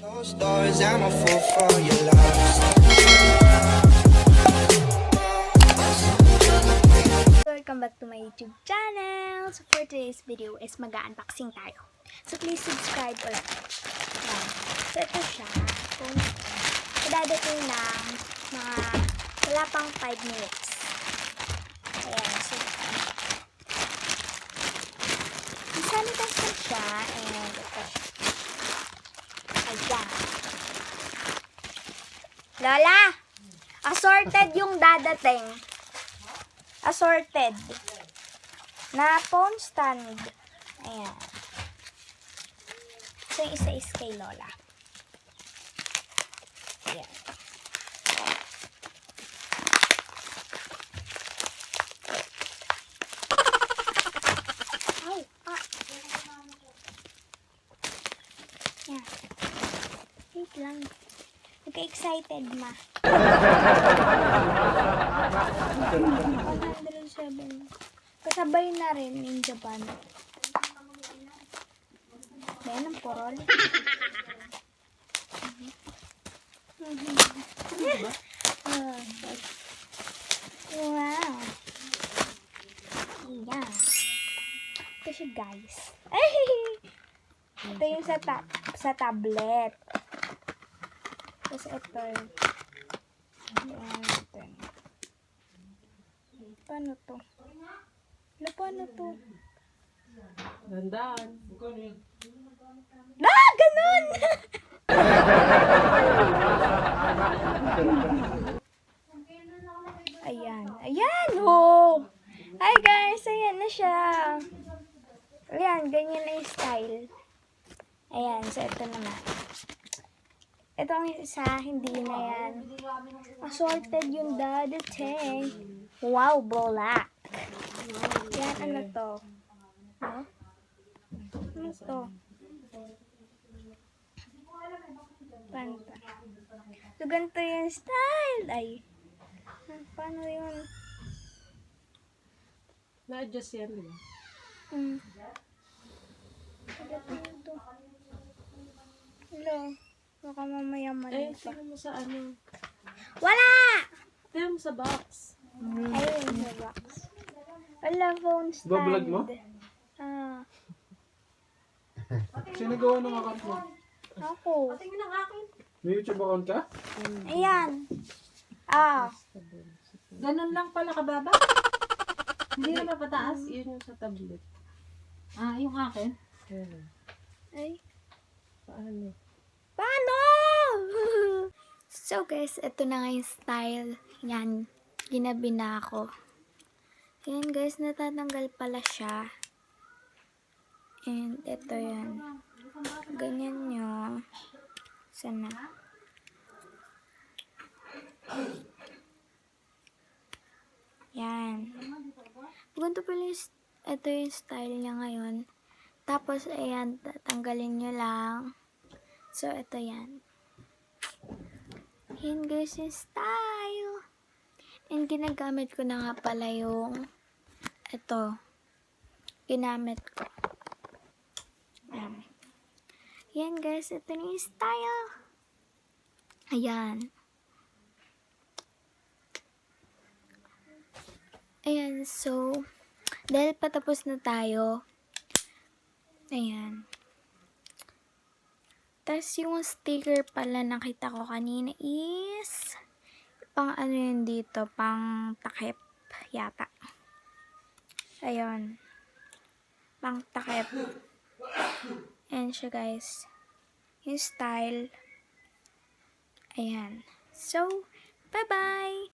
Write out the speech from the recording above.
Closed doors, I'm a fool for your love. Welcome back to my YouTube channel. So for today's video is mag-unboxing tayo. So please subscribe ulit. Ayan. So ito siya. Kung dadating ng mga wala pang 5 minutes. Ayan. So sanitize ko siya and ito siya. Ayan. Lola! Assorted yung dadating. Assorted na phone stand. Ayan. So, yung isa is kay Lola. Ayan. Ay, Ayan. Wait lang. Nagka-excited, ma. 107. Kasabay na rin in Japan. Ayan ang porol. Wow. Ayan. Ito siya, guys. Ito yung sa tablet. Tapos ito. Ayan, ito. Paano to? Paano to? Gandaan. Ah! Ganun! Ayan. Ayan! Oh! Hi guys! Ayan na siya. Ayan. Ganyan na yung style. Ayan. So, ito naman. Ito ang isa. Hindi na yan. Assorted yung dadating. Wow! Black. Yan. Ano to? Huh? Ano to? Panta. So, ganito yung style. Ay. Paano yun? Na-adjust yan, di ba? Ito. Hello. Baka mamaya mali pa. Tingnan mo sa ano. Wala! Tingnan mo sa box. Ayun, sa box. Wala, phone stand. Bablog mo? Ah. Sino gawa ng account mo? Ako. May YouTube account ka? Ayan. Ah. Ganun lang pala kababa? Hindi na mapataas? Yun yung sa tablet. Ah, yung akin? Ayan. Ay. Paano? Paano? So guys, ito na nga yung style. Yan. Ginabi na ako. Yan guys, natatanggal pala siya. And ito yan. Ganyan nyo. Sana. Yan. Ganito pala yung, ito yung style niya ngayon. Tapos, ayan, tatanggalin nyo lang. So, ito yan. Yan guys yung style. And ginagamit ko na nga pala yung ito. Ginamit ko. Ayan. Yan guys, ito na yung style. Ayan. Ayan, so, dahil patapos na tayo, ayan. Tapos yung sticker pala nakita ko kanina is, pang ano yun dito, pang takip yata. Ayun. Pang takip. Ayan siya guys. Yung style. Ayan. So, bye-bye!